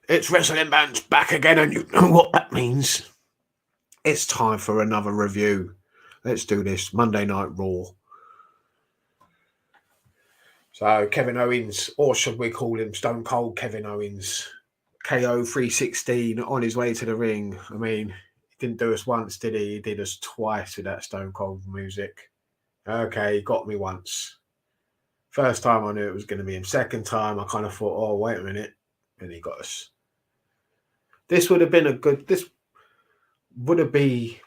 It's Wrestling Band's back again, and you know what that means. It's time for another review. Let's do this. Monday Night Raw. So, Kevin Owens, or should we call him Stone Cold Kevin Owens, KO 316 on his way to the ring. I mean, he didn't do us once, did he? He did us twice with that Stone Cold music. Okay, he got me once. First time I knew it was going to be him. Second time, I kind of thought, oh, wait a minute. And he got us. This would have been a good... This would be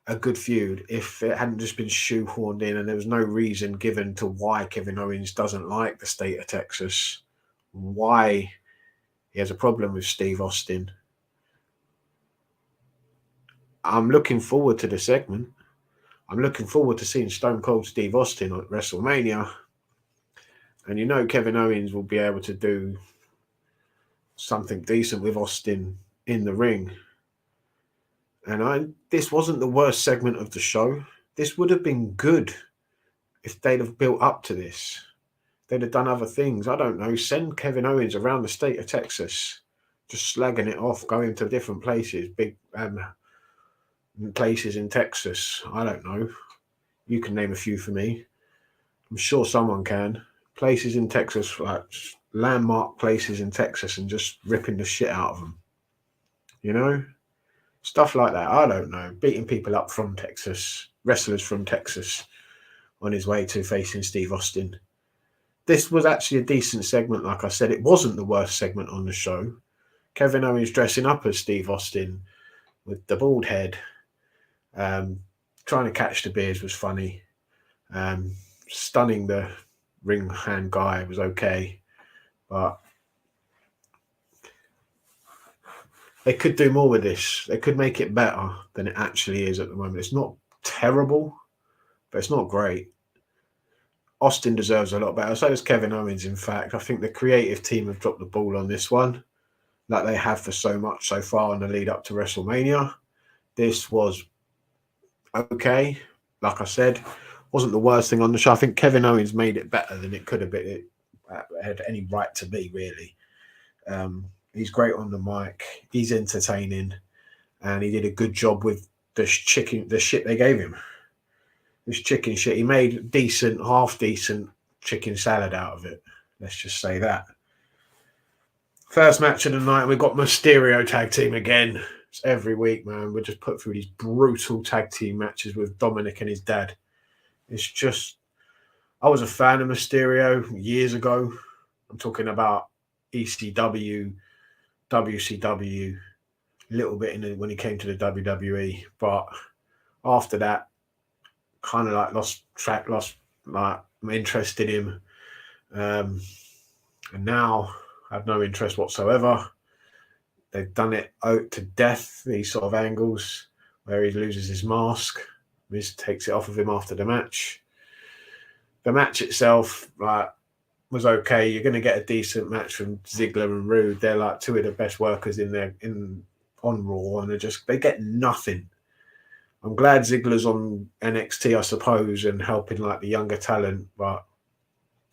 a good feud if it hadn't just been shoehorned in and there was no reason given to why Kevin Owens doesn't like the state of Texas, why he has a problem with Steve Austin. I'm looking forward to the segment. I'm looking forward to seeing Stone Cold Steve Austin at WrestleMania. And you know Kevin Owens will be able to do something decent with Austin in the ring. And this wasn't the worst segment of the show. This would have been good if they'd have built up to this. They'd have done other things. I don't know. Send Kevin Owens around the state of Texas, just slagging it off, going to different places, big places in Texas. I don't know. You can name a few for me. I'm sure someone can. Places in Texas, like landmark places in Texas, and just ripping the shit out of them. You know? Stuff like that. I don't know. Beating people up from Texas, wrestlers from Texas, on his way to facing Steve Austin. This was actually a decent segment, like I said. It wasn't the worst segment on the show. Kevin Owens dressing up as Steve Austin with the bald head, trying to catch the beers was funny. Stunning the ring hand guy was okay, but they could do more with this. They could make it better than it actually is at the moment. It's not terrible, but it's not great. Austin deserves a lot better. So does Kevin Owens, in fact. I think the creative team have dropped the ball on this one, like they have for so much so far in the lead up to WrestleMania. This was okay. Like I said, wasn't the worst thing on the show. I think Kevin Owens made it better than it could have been. It had any right to be, really. He's great on the mic. He's entertaining, and he did a good job with the shit they gave him. This chicken shit. He made decent, half decent chicken salad out of it. Let's just say that. First match of the night, we've got Mysterio tag team again. It's every week, man. We're just put through these brutal tag team matches with Dominik and his dad. It's just, I was a fan of Mysterio years ago. I'm talking about ECW, WCW, a little bit when he came to the WWE, but after that, kind of like lost like interest in him, and now I have no interest whatsoever. They've done it out to death, these sort of angles where he loses his mask. Miz takes it off of him after the match. The match itself, was okay. You're going to get a decent match from Ziggler and Roode. They're like two of the best workers on Raw, and they get nothing. I'm glad Ziggler's on NXT, I suppose, and helping like the younger talent, but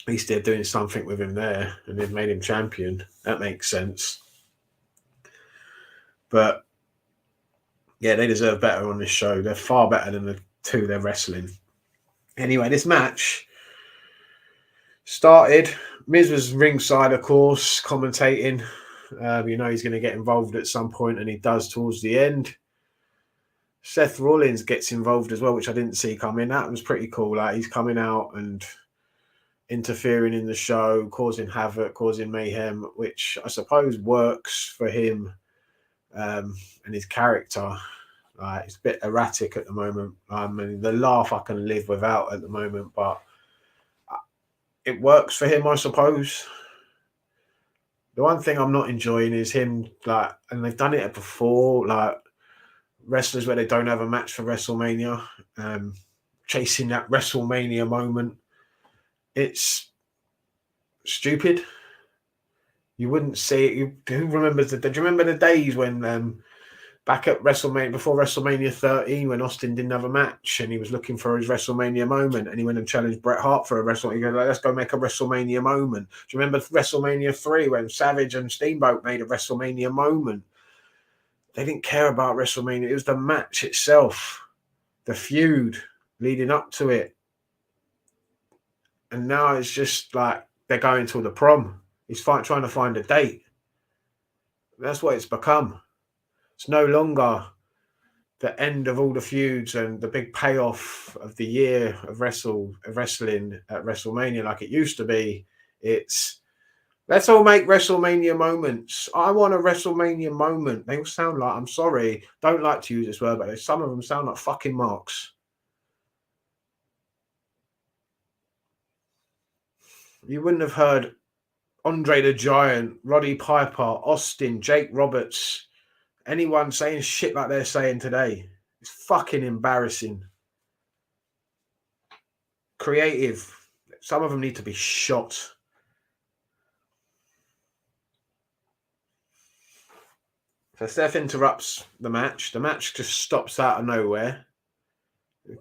at least they're doing something with him there, and they've made him champion. That makes sense. But yeah, they deserve better on this show. They're far better than the two they're wrestling. Anyway, this match started. Miz was ringside, of course, commentating. He's going to get involved at some point, and he does towards the end. Seth Rollins gets involved as well, which I didn't see coming. That was pretty cool. Like, he's coming out and interfering in the show, causing havoc, causing mayhem, which I suppose works for him and his character. It's a bit erratic at the moment. The laugh I can live without at the moment, but it works for him, I suppose. The one thing I'm not enjoying is him, and they've done it before, wrestlers where they don't have a match for WrestleMania, chasing that WrestleMania moment. It's stupid. You wouldn't see it. Do you remember the days when back at WrestleMania, before WrestleMania 13, when Austin didn't have a match and he was looking for his WrestleMania moment, and he went and challenged Bret Hart for a WrestleMania. He goes, let's go make a WrestleMania moment. Do you remember WrestleMania 3 when Savage and Steamboat made a WrestleMania moment? They didn't care about WrestleMania. It was the match itself, the feud leading up to it. And now it's just like they're going to the prom. He's trying to find a date. That's what it's become. It's no longer the end of all the feuds and the big payoff of the year of wrestling at WrestleMania like it used to be. It's let's all make WrestleMania moments. I want a WrestleMania moment. They all sound like, I'm sorry, don't like to use this word, but some of them sound like fucking marks. You wouldn't have heard Andre the Giant, Roddy Piper, Austin, Jake Roberts, anyone saying shit like they're saying today. It's fucking embarrassing. Creative. Some of them need to be shot. So Seth interrupts the match. The match just stops out of nowhere.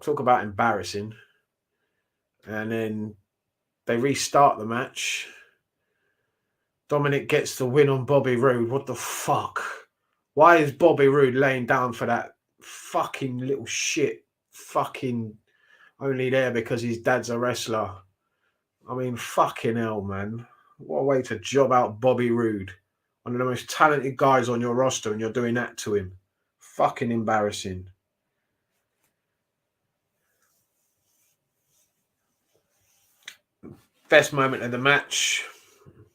Talk about embarrassing. And then they restart the match. Dominik gets the win on Bobby Roode. What the fuck? Why is Bobby Roode laying down for that fucking little shit? Fucking only there because his dad's a wrestler. I mean, fucking hell, man. What a way to job out Bobby Roode. One of the most talented guys on your roster, and you're doing that to him. Fucking embarrassing. Best moment of the match,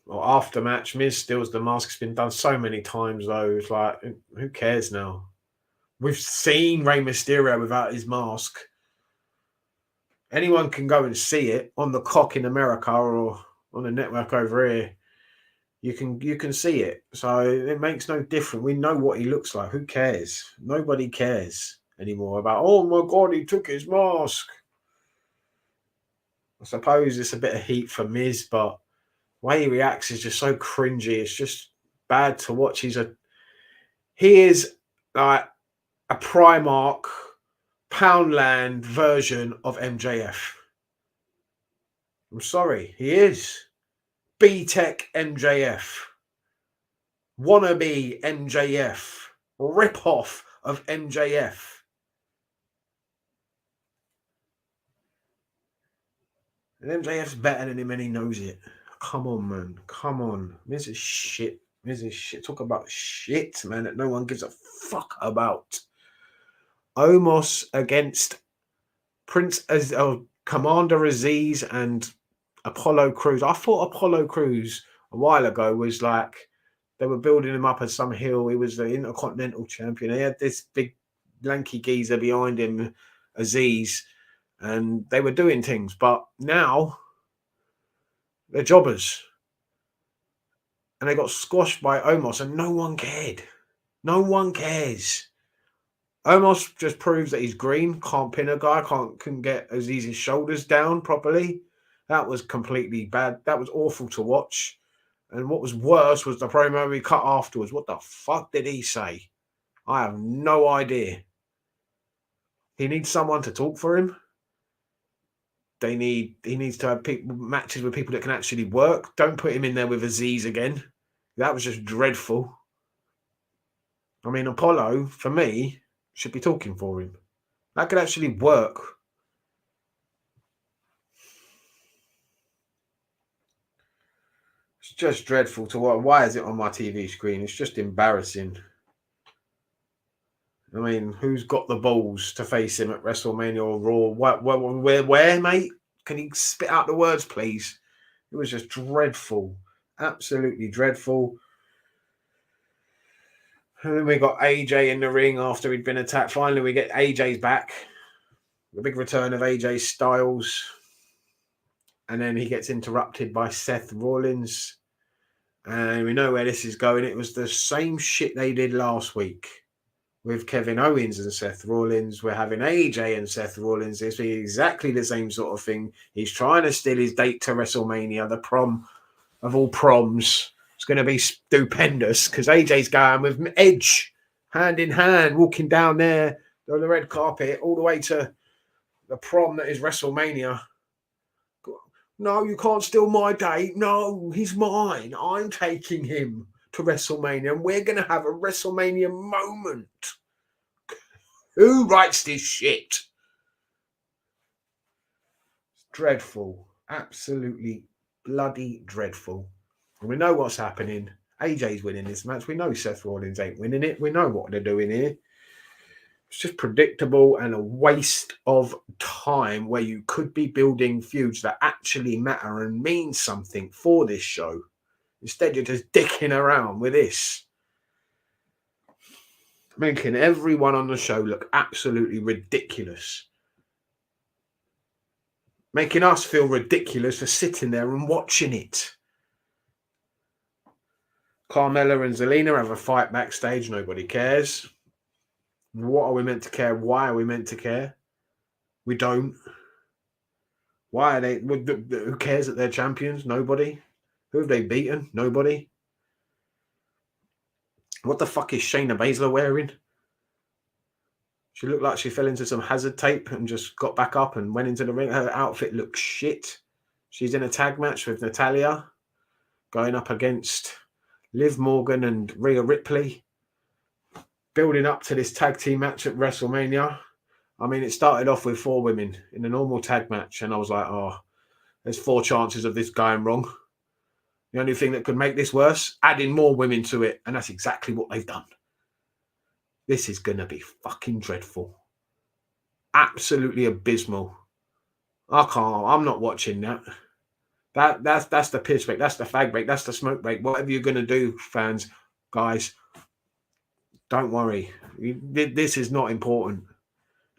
or after match, Miz steals the mask. It's been done so many times, though. It's like, who cares now? We've seen Rey Mysterio without his mask. Anyone can go and see it on the cock in America or on the network over here. You can see it. So it makes no difference. We know what he looks like. Who cares? Nobody cares anymore about, oh my God, he took his mask. I suppose it's a bit of heat for Miz, but the way he reacts is just so cringy. It's just bad to watch. He is like a Primark Poundland version of MJF. I'm sorry, he is. B-Tech MJF. Wannabe MJF. Rip-off of MJF. And MJF's better than him and he knows it. Come on, man. Come on. Miz is shit. Miz is shit. Talk about shit, man, that no one gives a fuck about. Omos against Commander Aziz and Apollo Crews. I thought Apollo Crews a while ago was like, they were building him up as some heel. He was the Intercontinental Champion. He had this big lanky geezer behind him, Aziz, and they were doing things. But now they're jobbers. And they got squashed by Omos, and no one cared. No one cares. Omos just proves that he's green, can't pin a guy, couldn't get Aziz's shoulders down properly. That was completely bad. That was awful to watch. And what was worse was the promo he cut afterwards. What the fuck did he say? I have no idea. He needs someone to talk for him. He needs to have matches with people that can actually work. Don't put him in there with Aziz again. That was just dreadful. I mean, Apollo, for me, should be talking for him. That could actually work. It's just dreadful to watch. Why is it on my TV screen? It's just embarrassing. I mean, who's got the balls to face him at WrestleMania or Raw? Where, mate? Can you spit out the words, please? It was just dreadful. Absolutely dreadful. And then we got AJ in the ring after he'd been attacked. Finally, we get AJ's back. The big return of AJ Styles. And then he gets interrupted by Seth Rollins. And we know where this is going. It was the same shit they did last week with Kevin Owens and Seth Rollins. We're having AJ and Seth Rollins. It's exactly the same sort of thing. He's trying to steal his date to WrestleMania, the prom of all proms. It's going to be stupendous because AJ's going with Edge. hand in hand, walking down there on the red carpet, all the way to the prom that is WrestleMania. No, you can't steal my date. No, he's mine. I'm taking him to WrestleMania, and we're going to have a WrestleMania moment. Who writes this shit? It's dreadful. Absolutely bloody dreadful. And we know what's happening. AJ's winning this match. We know Seth Rollins ain't winning it. We know what they're doing here. It's just predictable and a waste of time where you could be building feuds that actually matter and mean something for this show. Instead, you're just dicking around with this. Making everyone on the show look absolutely ridiculous. Making us feel ridiculous for sitting there and watching it. Carmella and Zelina have a fight backstage. Nobody cares. What are we meant to care? Why are we meant to care? We don't. Why are they? Who cares that they're champions? Nobody. Who have they beaten? Nobody. What the fuck is Shayna Baszler wearing? She looked like she fell into some hazard tape and just got back up and went into the ring. Her outfit looks shit. She's in a tag match with Natalya, going up against Liv Morgan and Rhea Ripley, building up to this tag team match at WrestleMania. I mean, it started off with 4 women in a normal tag match, and I was like, oh, there's 4 chances of this going wrong. The only thing that could make this worse, adding more women to it, and that's exactly what they've done. This is going to be fucking dreadful. Absolutely abysmal. I'm not watching that. That's the piss break. That's the fag break. That's the smoke break. Whatever you're going to do, fans, guys, don't worry. This is not important.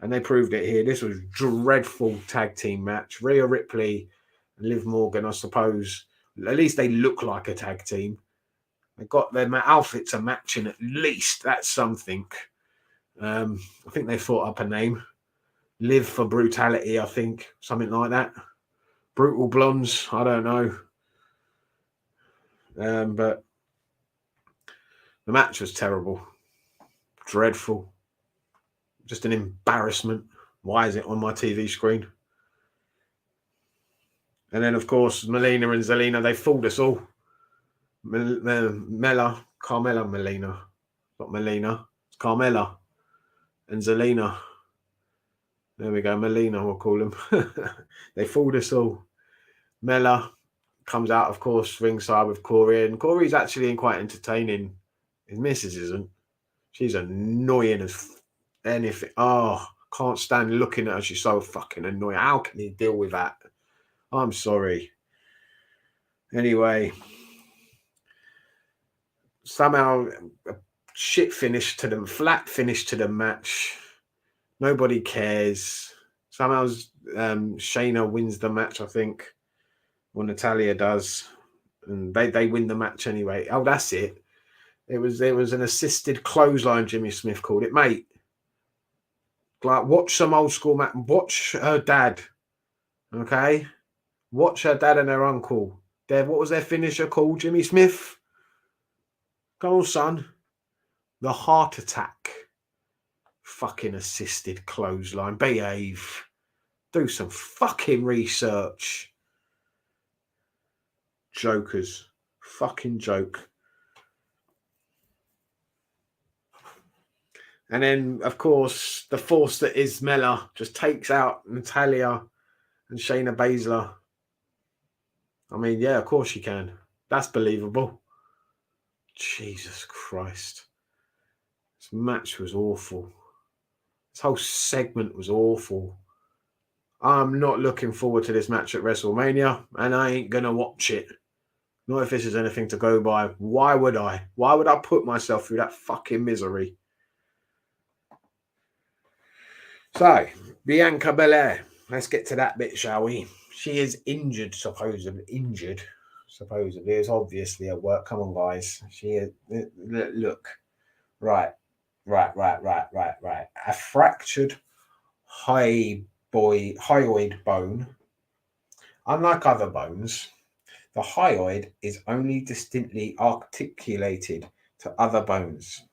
And they proved it here. This was dreadful tag team match. Rhea Ripley and Liv Morgan, I suppose, at least they look like a tag team. They got their outfits are matching at least. That's something. I think they thought up a name. Live for Brutality, I think. Something like that. Brutal Blondes, I don't know. But the match was terrible. Dreadful. Just an embarrassment. Why is it on my TV screen? And then, of course, Melina and Zelina, they fooled us all. Carmella, Melina. Not Melina. It's Carmella and Zelina. There we go. Melina, we'll call them. They fooled us all. Mella comes out, of course, ringside with Corey. And Corey's actually quite entertaining. His missus isn't. She's annoying as anything. Oh, can't stand looking at her. She's so fucking annoying. How can you deal with that? I'm sorry. Anyway, somehow a shit finish to them, flat finish to the match. Nobody cares. Somehow Shayna wins the match, I think. Or Natalya does. And they win the match anyway. Oh, that's it. It was an assisted clothesline, Jimmy Smith called it, mate. Like, watch some old school match. Watch her dad. Okay? Watch her dad and her uncle. What was their finisher called, Jimmy Smith? Go on, son. The heart attack. Fucking assisted clothesline. Behave. Do some fucking research. Jokers. Fucking joke. And then, of course, the force that is Mella just takes out Natalya and Shayna Baszler. I mean, yeah, of course you can. That's believable. Jesus Christ. This match was awful. This whole segment was awful. I'm not looking forward to this match at WrestleMania, and I ain't going to watch it. Not if this is anything to go by. Why would I? Why would I put myself through that fucking misery? So, Bianca Belair. Let's get to that bit, shall we? She is injured, supposedly. Supposedly. It's obviously at work. Come on, guys. She is. Look. Right. A fractured hyoid bone. Unlike other bones, the hyoid is only distinctly articulated to other bones.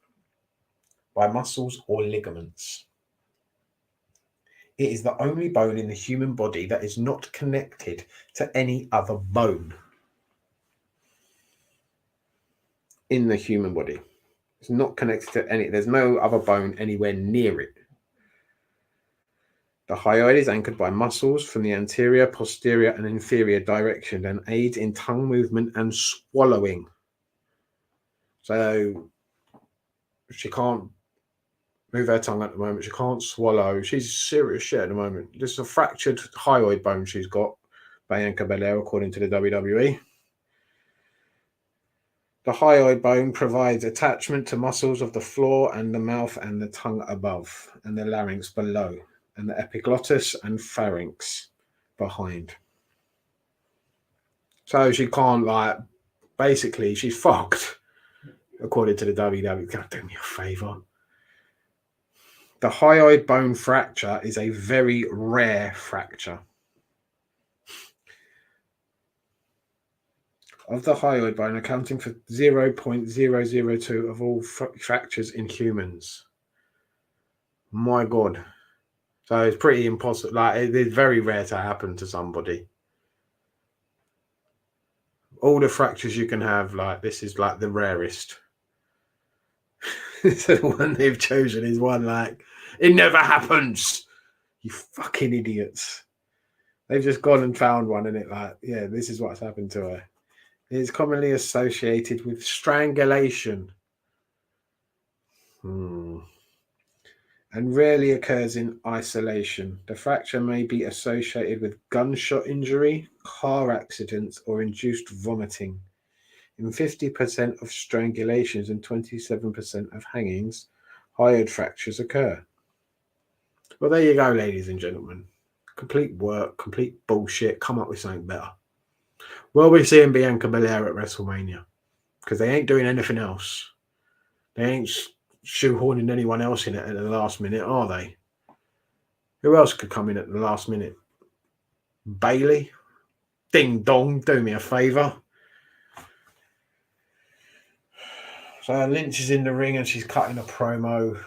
by muscles or ligaments. It is the only bone in the human body that is not connected to any other bone in the human body. It's not connected to any, there's no other bone anywhere near it. The hyoid is anchored by muscles from the anterior, posterior, and inferior direction and aids in tongue movement and swallowing. So she can't move her tongue at the moment. She can't swallow. She's serious shit at the moment. This is a fractured hyoid bone she's got, Bianca Belair, according to the WWE. The hyoid bone provides attachment to muscles of the floor and the mouth and the tongue above, and the larynx below, and the epiglottis and pharynx behind. So she can't, like, basically, she's fucked, according to the WWE. God, do me a favour. The hyoid bone fracture is a very rare fracture. Of the hyoid bone, accounting for 0.002 of all fractures in humans. My God. So it's pretty impossible. Like, it is very rare to happen to somebody. All the fractures you can have, like, this is like the rarest. So the one they've chosen is one like, it never happens. You fucking idiots. They've just gone and found one, and it like, yeah, this is what's happened to her. It is commonly associated with strangulation. And rarely occurs in isolation. The fracture may be associated with gunshot injury, car accidents, or induced vomiting. In 50% of strangulations and 27% of hangings, hyoid fractures occur. Well, there you go, ladies and gentlemen. Complete work, complete bullshit. Come up with something better. We'll be seeing Bianca Belair at WrestleMania because they ain't doing anything else. They ain't shoehorning anyone else in it at the last minute, are they? Who else could come in at the last minute? Bailey? Ding dong, do me a favour. So Lynch is in the ring and she's cutting a promo.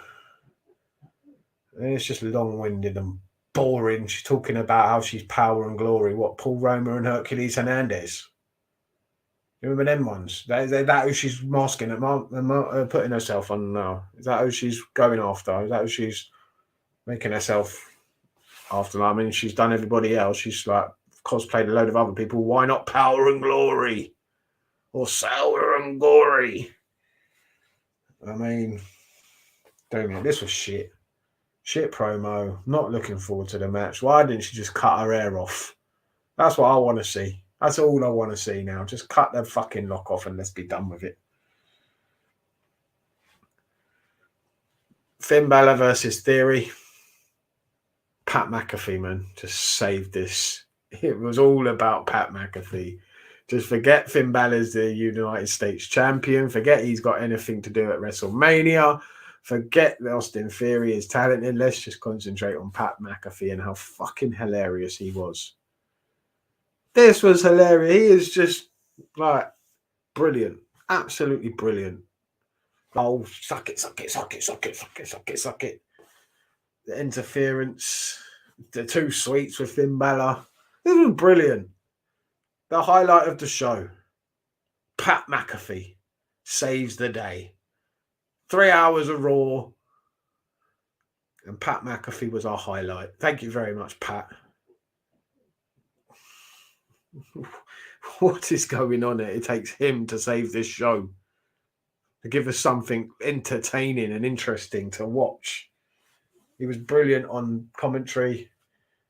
And it's just long-winded and boring. She's talking about how she's power and glory. What, Paul Roma and Hercules Hernandez? You remember them ones? Is that who she's masking at, putting herself on now? Is that who she's going after? Is that who she's making herself after? I mean, she's done everybody else. She's like cosplayed a load of other people. Why not power and glory? Or sour and gory? I mean, this was shit. Shit promo. Not looking forward to the match. Why didn't she just cut her hair off? That's what I want to see. That's all I want to see now. Just cut the fucking lock off and let's be done with it. Finn Balor versus Theory. Pat McAfee, man, just saved this. It was all about Pat McAfee. Just forget Finn Balor's the United States champion. Forget he's got anything to do at WrestleMania. Forget that Austin Theory is talented. Let's just concentrate on Pat McAfee and how fucking hilarious he was. This was hilarious. He is just like brilliant. Absolutely brilliant. Oh, suck it, suck it, suck it, suck it, suck it, suck it, suck it. The interference, the two sweets with Finn Balor. This was brilliant. The highlight of the show. Pat McAfee saves the day. 3 hours of Raw. And Pat McAfee was our highlight. Thank you very much, Pat. What is going on here? It takes him to save this show. To give us something entertaining and interesting to watch. He was brilliant on commentary.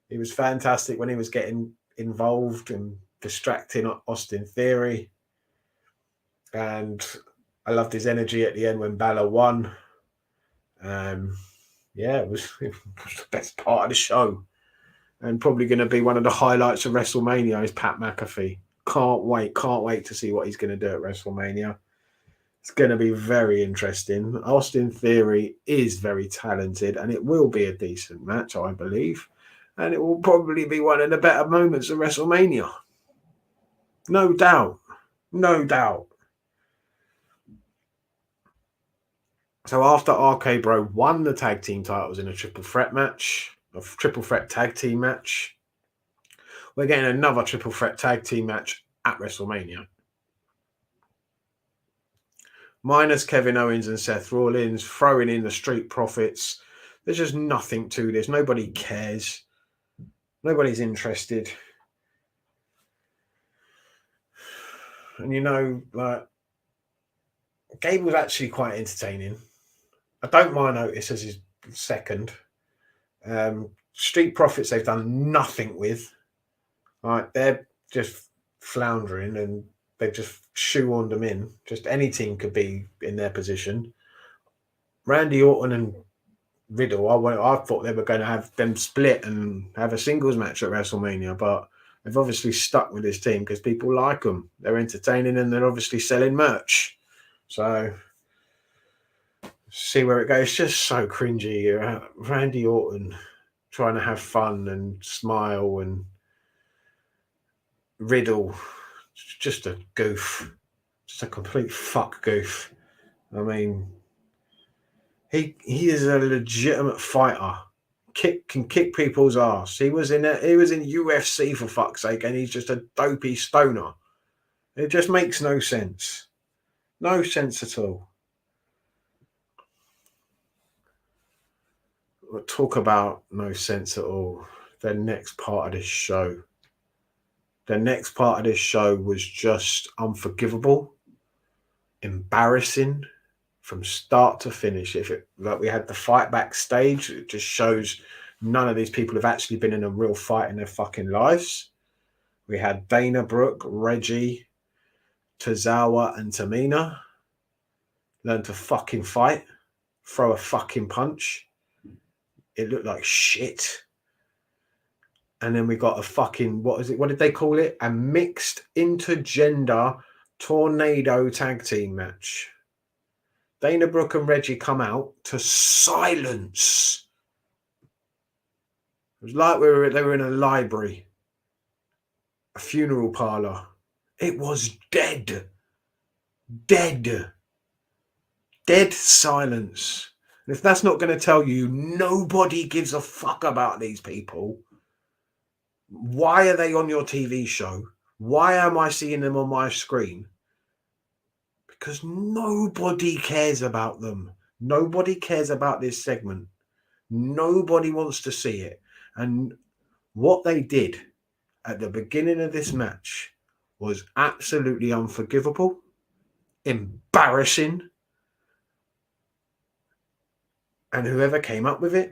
He was fantastic when he was getting involved and distracting Austin Theory. And I loved his energy at the end when Balor won. It was the best part of the show. And probably going to be one of the highlights of WrestleMania is Pat McAfee. Can't wait to see what he's going to do at WrestleMania. It's going to be very interesting. Austin Theory is very talented and it will be a decent match, I believe. And it will probably be one of the better moments of WrestleMania. No doubt. No doubt. So after RK Bro won the tag team titles in a triple threat match, a triple threat tag team match, we're getting another triple threat tag team match at WrestleMania. Minus Kevin Owens and Seth Rollins, throwing in the Street Profits. There's just nothing to this. Nobody cares. Nobody's interested. And you know, like, Gabe was actually quite entertaining. I don't mind Otis as his second. Street Profits they've done nothing with. Like, they're just floundering and they just shoehorned them in. Just any team could be in their position. Randy Orton and Riddle, I thought they were going to have them split and have a singles match at WrestleMania, but they've obviously stuck with this team because people like them. They're entertaining and they're obviously selling merch. So, see where it goes. It's just so cringy. Randy Orton trying to have fun and smile, and Riddle, just a goof. Just a complete fuck goof. I mean, he is a legitimate fighter. Can kick people's ass. He was in UFC for fuck's sake, and he's just a dopey stoner. It just makes no sense. No sense at all. We'll talk about no sense at all. The next part of this show. The next part of this show was just unforgivable, embarrassing from start to finish. Like we had the fight backstage, it just shows none of these people have actually been in a real fight in their fucking lives. We had Dana Brooke, Reggie, Tozawa, and Tamina learn to fucking fight, throw a fucking punch. It looked like shit. And then we got a fucking, what did they call it? A mixed intergender tornado tag team match. Dana Brooke and Reggie come out to silence. It was like they were in a library, a funeral parlor. It was dead. Dead silence. And if that's not going to tell you nobody gives a fuck about these people, why are they on your TV show? Why am I seeing them on my screen? Because nobody cares about them. Nobody cares about this segment. Nobody wants to see it. And what they did at the beginning of this match was absolutely unforgivable, embarrassing. And whoever came up with it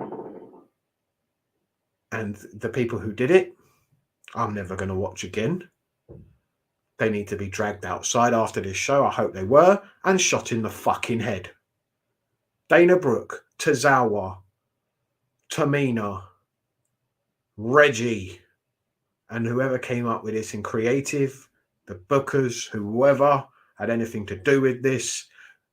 and the people who did it, I'm never going to watch again. They need to be dragged outside after this show. I hope they were, and shot in the fucking head. Dana Brooke, Tozawa, Tamina, Reggie, and whoever came up with this in creative, the bookers, whoever had anything to do with this,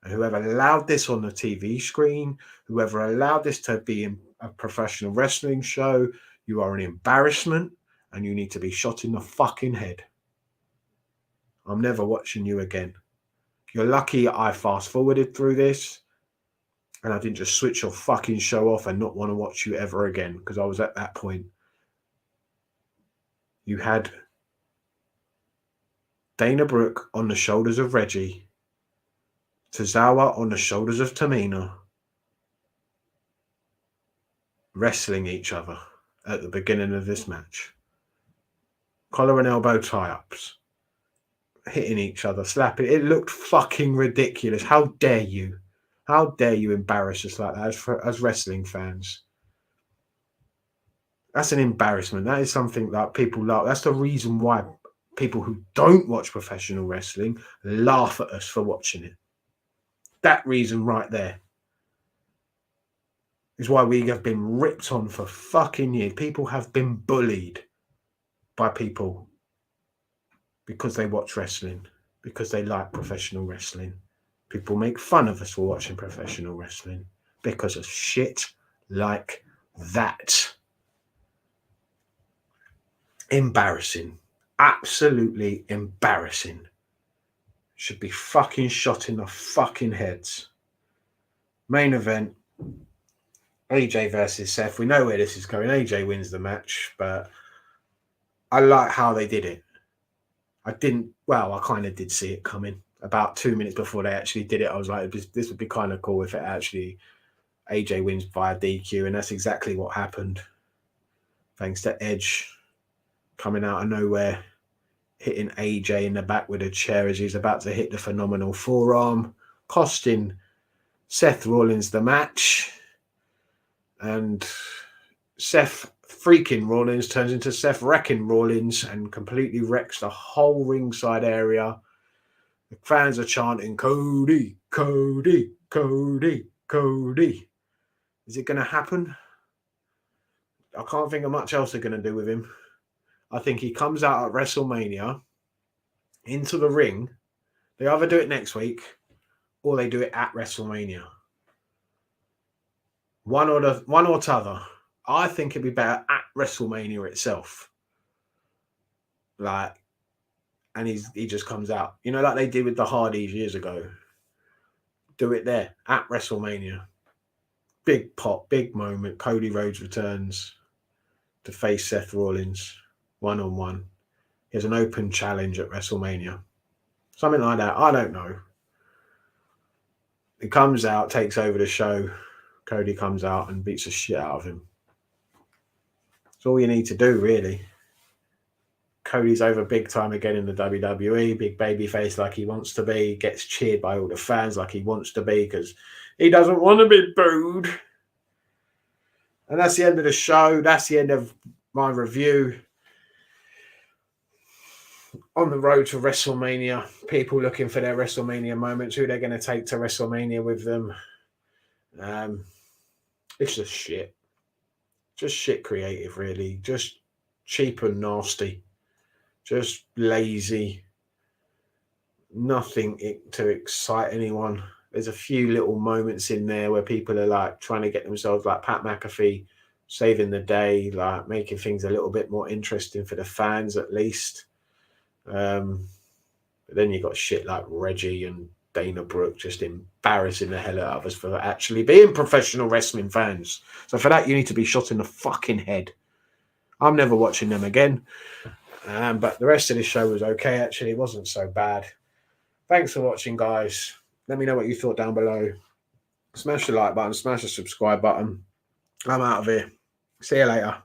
and whoever allowed this on the TV screen, whoever allowed this to be in a professional wrestling show, you are an embarrassment and you need to be shot in the fucking head. I'm never watching you again. You're lucky I fast forwarded through this and I didn't just switch your fucking show off and not want to watch you ever again, because I was at that point. You had Dana Brooke on the shoulders of Reggie, Tozawa on the shoulders of Tamina, wrestling each other at the beginning of this match. Collar and elbow tie-ups. Hitting each other, slapping. It looked fucking ridiculous. How dare you? How dare you embarrass us like that as wrestling fans? That's an embarrassment. That is something that people laugh. That's the reason why people who don't watch professional wrestling laugh at us for watching it. That reason right there is why we have been ripped on for fucking years. People have been bullied by people because they watch wrestling, because they like professional wrestling. People make fun of us for watching professional wrestling because of shit like that. Embarrassing. Absolutely embarrassing. Should be fucking shot in the fucking heads. Main event, AJ versus Seth. We know where this is going. AJ wins the match, but I like how they did it. I kind of did see it coming. About 2 minutes before they actually did it, I was like, this would be kind of cool if it actually AJ wins via DQ, and that's exactly what happened. Thanks to Edge coming out of nowhere, hitting AJ in the back with a chair as he's about to hit the phenomenal forearm, costing Seth Rollins the match. And Seth freaking Rollins turns into Seth wrecking Rollins and completely wrecks the whole ringside area. The fans are chanting, Cody, Cody, Cody, Cody. Is it going to happen? I can't think of much else they're going to do with him. I think he comes out at WrestleMania into the ring. They either do it next week or they do it at WrestleMania. One or t'other. I think it'd be better at WrestleMania itself. And he just comes out. You know, like they did with the Hardys years ago. Do it there at WrestleMania. Big pop, big moment. Cody Rhodes returns to face Seth Rollins one-on-one. He has an open challenge at WrestleMania. Something like that. I don't know. He comes out, takes over the show. Cody comes out and beats the shit out of him. That's all you need to do, really. Cody's over big time again in the WWE, big babyface like he wants to be, gets cheered by all the fans like he wants to be because he doesn't want to be booed. And that's the end of the show. That's the end of my review. On the road to WrestleMania, people looking for their WrestleMania moments, who they're going to take to WrestleMania with them. It's just shit. Just shit creative, really. Just cheap and nasty. Just lazy. Nothing to excite anyone. There's a few little moments in there where people are like trying to get themselves, like Pat McAfee, saving the day, like making things a little bit more interesting for the fans at least. But then you got shit like Reggie and Dana Brooke just embarrassing the hell out of us for actually being professional wrestling fans. So for that, you need to be shot in the fucking head. I'm never watching them again. But the rest of this show was okay, actually. It wasn't so bad. Thanks for watching, guys. Let me know what you thought down below. Smash the like button, smash the subscribe button. I'm out of here. See you later.